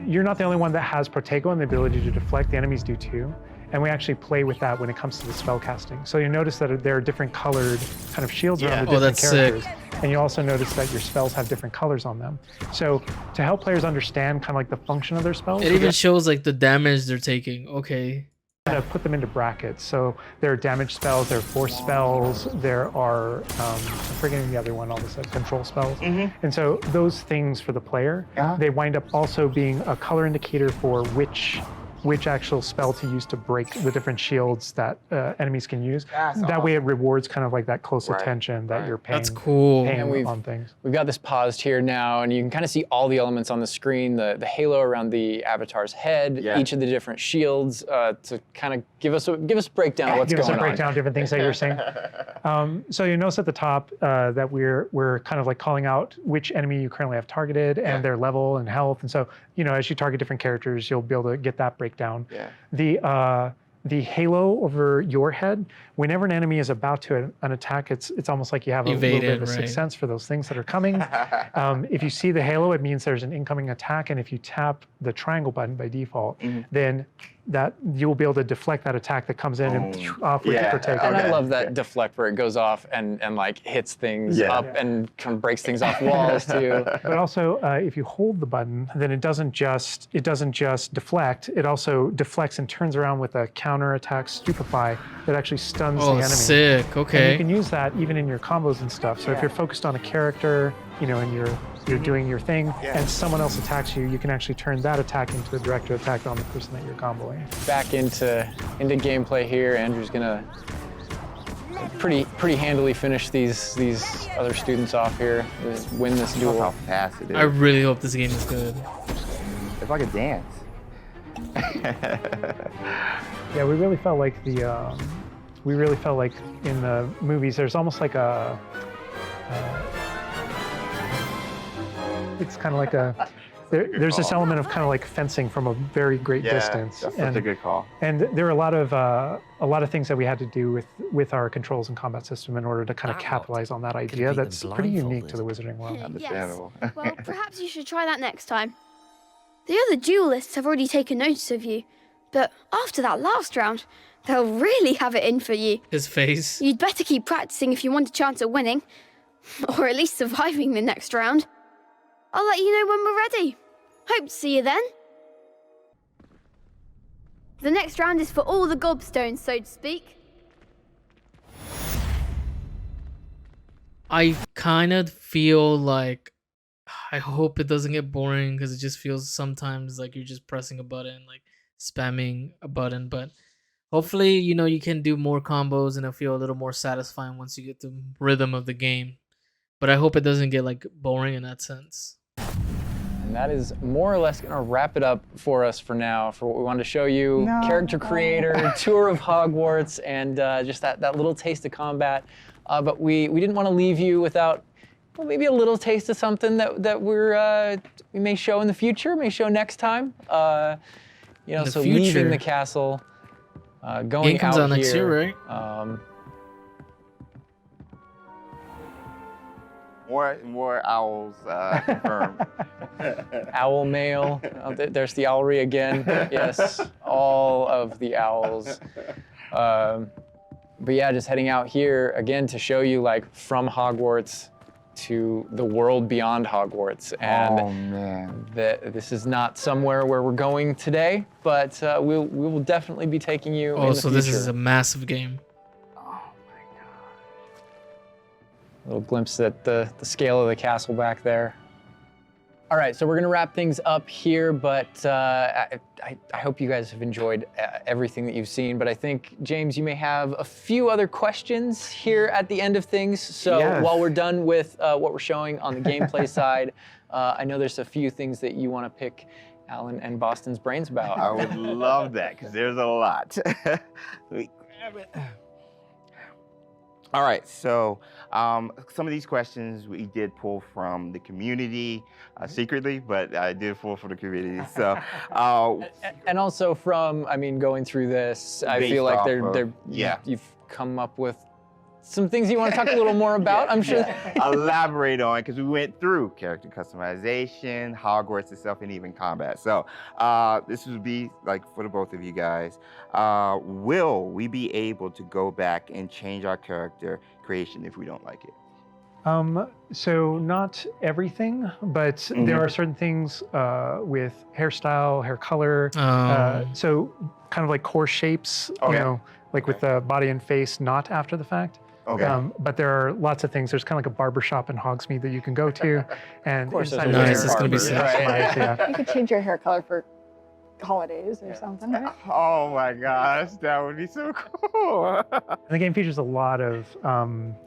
you're not the only one that has Protego and the ability to deflect. The enemies do too. And we actually play with that when it comes to the spell casting. So you notice that there are different colored kind of shields around the Oh, different that's sick. characters. And you also notice that your spells have different colors on them. So to help players understand kind of like the function of their spells, It we even shows like the damage they're taking. Okay. kind of put them into brackets. So there are damage spells, there are force spells, there are, I'm forgetting the other one, all of a sudden, control spells. And so those things for the player, they wind up also being a color indicator for which which actual spell to use to break the different shields that enemies can use. That's That way it rewards kind of like that close Right, attention that right. you're paying, That's cool. And we've- on things. We've got this paused here now, and you can kind of see all the elements on the screen, the halo around the avatar's head, Yeah. each of the different shields, to kind of give us a breakdown of what's Give us going a breakdown of different things that you're saying. So you notice at the top that we're kind of like calling out which enemy you currently have targeted and their level and health. And so, you know, as you target different characters, you'll be able to get that breakdown. Yeah. The halo over your head, whenever an enemy is about to an attack, it's almost like you have a little bit of a sixth sense for those things that are coming. If you see the halo, it means there's an incoming attack, and if you tap the triangle button by default, then that you'll be able to deflect that attack that comes in and off with Yeah. your take. And I Okay. love that deflect where it goes off and like hits things up and kind of breaks things off walls too. But also, if you hold the button, then it doesn't just deflect. It also deflects and turns around with a counter attack stupefy that actually stuns the Oh, enemy. sick. And Okay. you can use that even in your combos and stuff. So if you're focused on a character, you know, and you're doing your thing, and someone else attacks you, you can actually turn that attack into a direct attack on the person that you're comboing. Back into gameplay here. Andrew's gonna pretty handily finish these other students off here, win this Look how duel. fast it is. I really hope this game is good. It's like a dance. Yeah, we really felt like in the movies, there's almost like a. It's kind of like there's this element of kind of like fencing from a very great distance. That's such a good call. And there are a lot of things that we had to do with our controls and combat system in order to kind of capitalize on that idea keep them that's pretty unique to blindfolded. the Wizarding world. Understandable. Well, perhaps you should try that next time. The other duelists have already taken notice of you, but after that last round, they'll really have it in for you. His face. You'd better keep practicing if you want a chance at winning, or at least surviving the next round. I'll let you know when we're ready. Hope to see you then. The next round is for all the gobstones, so to speak. I kind of feel like I hope it doesn't get boring because it just feels sometimes like you're just pressing a button, like spamming a button. But hopefully, you know, you can do more combos and it'll feel a little more satisfying once you get the rhythm of the game. But I hope it doesn't get like boring in that sense. And that is more or less gonna wrap it up for us for now, for what we wanted to show you. Character creator, tour of Hogwarts, and just that little taste of combat. But we didn't want to leave you without, well, maybe a little taste of something that we may show in the future, may show next time. You know, In the so future. leaving the castle, going Game comes out out next here, year, right? More owls confirmed. Owl mail. Oh, there's the owlry again. Yes, all of the owls. But yeah, just heading out here again to show you like from Hogwarts to the world beyond Hogwarts. And Oh man. this is not somewhere where we're going today, but we will definitely be taking you in Oh, the so future. this is a massive game. Little glimpse at the scale of the castle back there. All right, so we're gonna wrap things up here, but I hope you guys have enjoyed everything that you've seen, but I think, James, you may have a few other questions here at the end of things. So Yes. while we're done with what we're showing on the gameplay side, I know there's a few things that you wanna pick Alan and Boston's brains about. I would love that because there's a lot. Let me grab it. All right, so some of these questions we did pull from the community secretly, but I did pull from the community. So, And also from, I mean, going through this, I Based feel like off of- you've come up with some things you want to talk a little more about, I'm sure. elaborate on, because we went through character customization, Hogwarts itself, and even combat. So this would be like for the both of you guys. Will we be able to go back and change our character creation if we don't like it? So not everything, but there are certain things with hairstyle, hair color. So kind of like core shapes, you know, like with the body and face, not after the fact. Okay. But there are lots of things. There's kind of like a barber shop in Hogsmeade that you can go to, and Of course, there's inside a of Nice, there it's gonna be are sick. barbers, yeah. You could change your hair color for holidays or something, right? Oh my gosh, that would be so cool. And the game features a lot of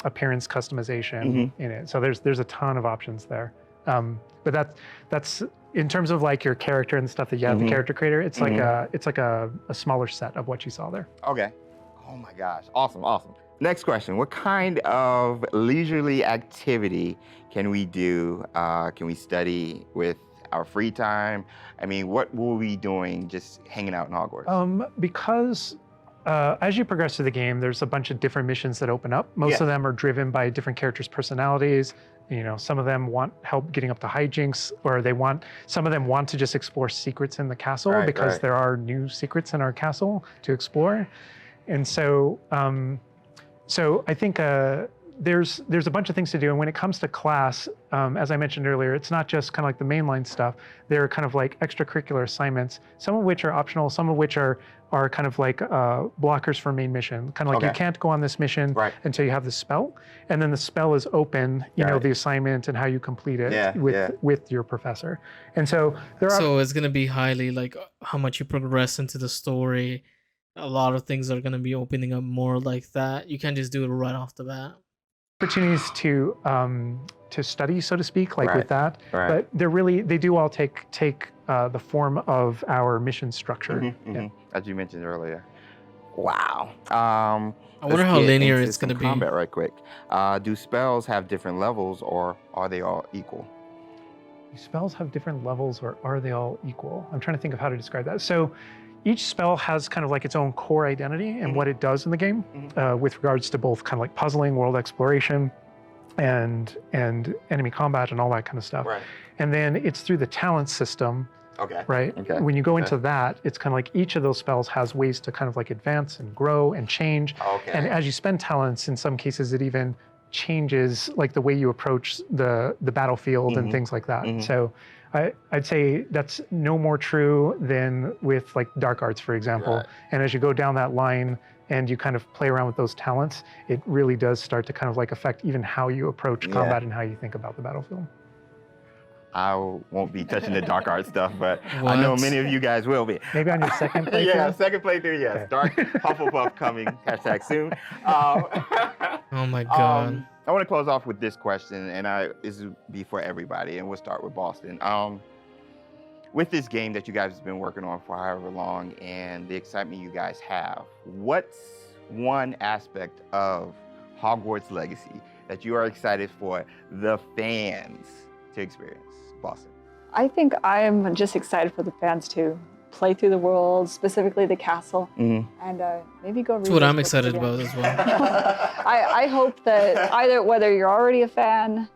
appearance customization in it. So there's a ton of options there. But that's in terms of like your character and stuff that you have, the character creator, it's like a smaller set of what you saw there. Okay. Oh my gosh, awesome. Next question, what kind of leisurely activity can we do? Can we study with our free time? I mean, what will we be doing just hanging out in Hogwarts? Because as you progress through the game, there's a bunch of different missions that open up. Most of them are driven by different characters' personalities. You know, some of them want help getting up to hijinks, or some of them want to just explore secrets in the castle because there are new secrets in our castle to explore. And so, so I think there's a bunch of things to do. And when it comes to class, as I mentioned earlier, it's not just kind of like the mainline stuff. There are kind of like extracurricular assignments, some of which are optional, some of which are kind of like blockers for main mission. Kind of like you can't go on this mission until you have the spell. And then the spell is open, you know, the assignment and how you complete it with your professor. And so So it's going to be highly like how much you progress into the story. A lot of things are going to be opening up more like that. You can't just do it right off the bat. Opportunities to study, so to speak, like with that. But they do all take the form of our mission structure. As you mentioned earlier. Wow. I wonder how linear it's going to be. Combat right quick. Do spells have different levels, or are they all equal? Do spells have different levels, or are they all equal? I'm trying to think of how to describe that. So each spell has kind of like its own core identity and what it does in the game with regards to both kind of like puzzling, world exploration, and enemy combat and all that kind of stuff. And then it's through the talent system. When you go into that, it's kind of like each of those spells has ways to kind of like advance and grow and change. And as you spend talents, in some cases, it even changes like the way you approach the battlefield and things like that. So I'd say that's no more true than with like dark arts, for example. And as you go down that line and you kind of play around with those talents, it really does start to kind of like affect even how you approach combat and how you think about the battlefield. I won't be touching the dark art stuff, but I know many of you guys will be. Maybe on your second playthrough? Second playthrough, yes. Okay. Dark Hufflepuff coming, #soon. Oh my God. I want to close off with this question, and this will be for everybody, and we'll start with Boston. With this game that you guys have been working on for however long and the excitement you guys have, what's one aspect of Hogwarts Legacy that you are excited for the fans to experience? Boston. I think I'm just excited for the fans to play through the world, specifically the castle, and maybe go read. That's what I'm excited about as well. I hope that whether you're already a fan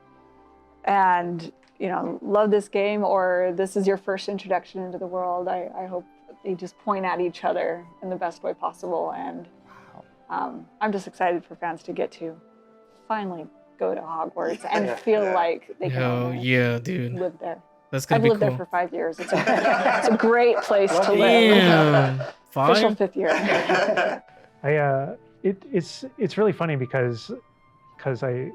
and love this game, or this is your first introduction into the world, I hope they just point at each other in the best way possible. And I'm just excited for fans to get to finally go to Hogwarts and feel like they can live there. That's gonna I've be lived cool. there for 5 years. It's a great place to live. Official 5th year. It's really funny because I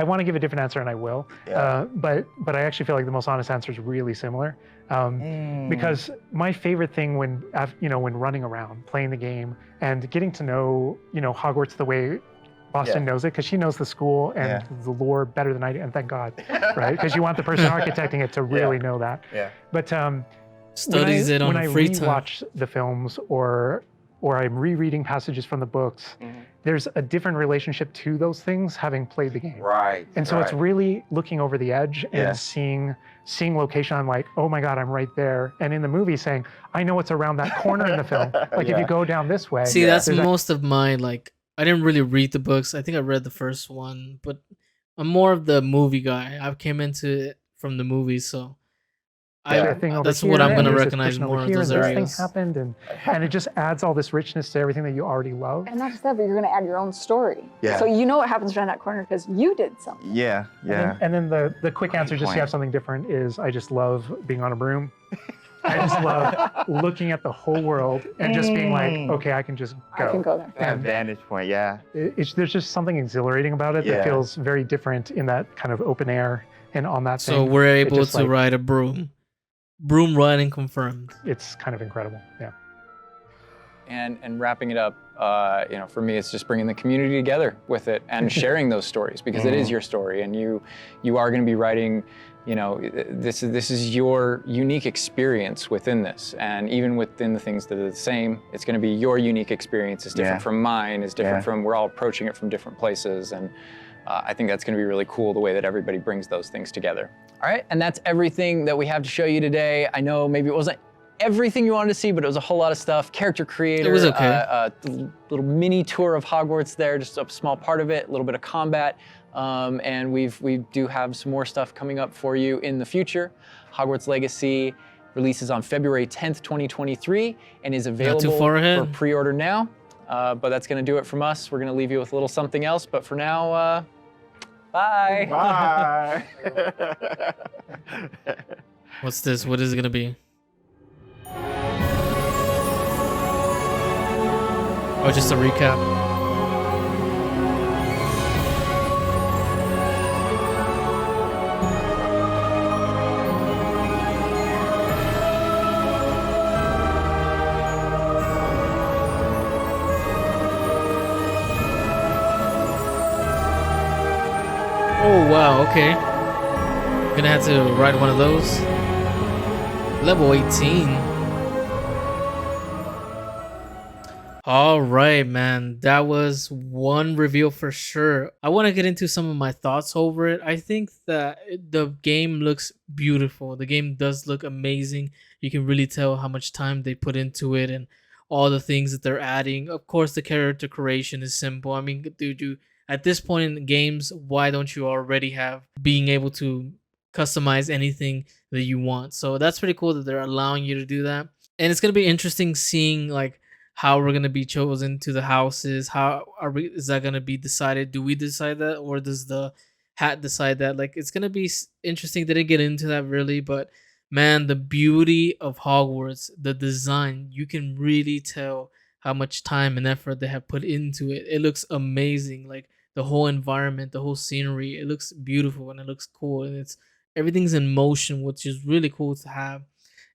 want to give a different answer, and I will. But I actually feel like the most honest answer is really similar. Because my favorite thing when running around, playing the game, and getting to know Hogwarts the way Boston knows it, because she knows the school and the lore better than I do, and thank God, right? Because you want the person architecting it to really know that. But studies it on free time. When I rewatch the films or I'm rereading passages from the books, there's a different relationship to those things having played the game. And so it's really looking over the edge and seeing location. I'm like, oh my God, I'm right there. And in the movie saying, I know what's around that corner in the film. Like if you go down this way. See, that's most of my I didn't really read the books. I think I read the first one, but I'm more of the movie guy. I came into it from the movies, so that's what I'm going to recognize more of those areas. This thing happened, and it just adds all this richness to everything that you already love. And not just that, but you're going to add your own story. So you know what happens around that corner because you did something. And then the quick answer, just to have something different, is I just love being on a broom. I just love looking at the whole world and just being like, okay, I can just go. I can go there. That vantage point, there's just something exhilarating about it that feels very different in that kind of open air and on that thing. So we're able to ride a broom. Broom riding confirmed. It's kind of incredible. Yeah. And wrapping it up, you know, for me, it's just bringing the community together with it and sharing those stories, because it is your story, and you are going to be writing, you know, this is your unique experience within this, and even within the things that are the same, it's going to be your unique experience. It's different from mine. It's different from, we're all approaching it from different places, and I think that's going to be really cool, the way that everybody brings those things together. All right, and that's everything that we have to show you today. I know maybe it wasn't everything you wanted to see, but it was a whole lot of stuff. Character creator, it was okay. A little mini tour of Hogwarts there, just a small part of it, a little bit of combat, and we do have some more stuff coming up for you in the future. Hogwarts Legacy releases on February 10th, 2023, and is available for pre-order now. But that's going to do it from us. We're going to leave you with a little something else, but for now, bye. Bye. What's this? What is it going to be? Oh, just a recap. Oh, wow, okay. Gonna have to ride one of those. Level 18. All right, man. That was one reveal for sure. I want to get into some of my thoughts over it. I think that the game looks beautiful. The game does look amazing. You can really tell how much time they put into it and all the things that they're adding. Of course, the character creation is simple. I mean, dude, at this point in games, why don't you already have being able to customize anything that you want? So that's pretty cool that they're allowing you to do that. And it's going to be interesting seeing like how we're gonna be chosen to the houses. How is that gonna be decided? Do we decide that, or does the hat decide that? Like, it's gonna be interesting. They didn't get into that really, but man, the beauty of Hogwarts, the design, you can really tell how much time and effort they have put into it. It looks amazing. Like the whole environment, the whole scenery, it looks beautiful and it looks cool, and it's everything's in motion, which is really cool to have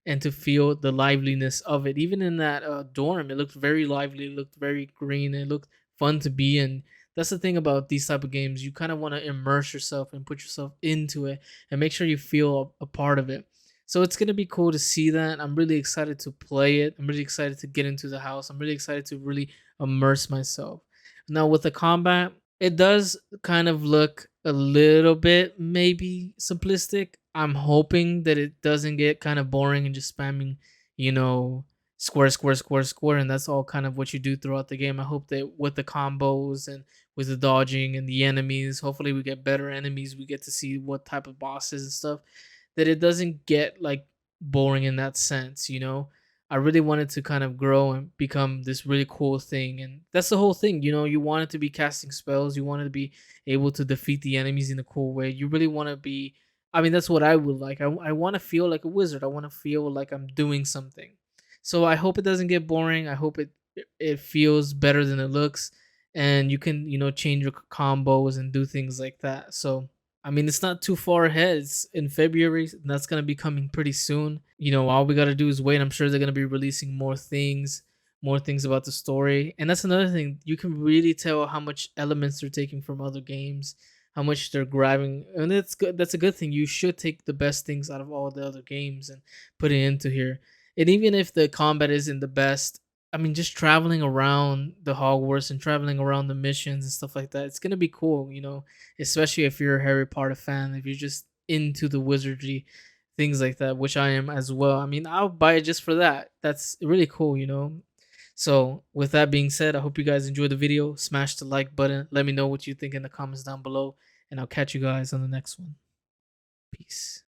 and to feel the liveliness of it. Even in that dorm, it looked very lively. It looked very green. It looked fun to be in. That's the thing about these type of games. You kind of want to immerse yourself and put yourself into it and make sure you feel a part of it. So it's gonna be cool to see that. I'm really excited to play it. I'm really excited to get into the house. I'm really excited to really immerse myself. Now with the combat, it does kind of look a little bit maybe simplistic. I'm hoping that it doesn't get kind of boring and just spamming, you know, square, square, square, square, and that's all kind of what you do throughout the game. I hope that with the combos and with the dodging and the enemies, hopefully we get better enemies. We get to see what type of bosses and stuff, that it doesn't get like boring in that sense, you know. I really wanted to kind of grow and become this really cool thing, and that's the whole thing, you know. You wanted to be casting spells, you wanted to be able to defeat the enemies in a cool way. You really want to be, I mean, that's what I would like. I want to feel like a wizard. I want to feel like I'm doing something. So I hope it doesn't get boring. I hope it feels better than it looks, and you can, you know, change your combos and do things like that. So I mean, it's not too far ahead. It's in February, and that's gonna be coming pretty soon. You know, all we gotta do is wait. I'm sure they're gonna be releasing more things about the story. And that's another thing. You can really tell how much elements they're taking from other games, how much they're grabbing, and that's good. That's a good thing. You should take the best things out of all the other games and put it into here. And even if the combat isn't the best, I mean, just traveling around the Hogwarts and traveling around the missions and stuff like that, it's gonna be cool, you know, especially if you're a Harry Potter fan, if you're just into the wizardry, things like that, which I am as well. I mean, I'll buy it just for that. That's really cool, you know. So with that being said, I hope you guys enjoyed the video. Smash the like button. Let me know what you think in the comments down below, and I'll catch you guys on the next one. Peace.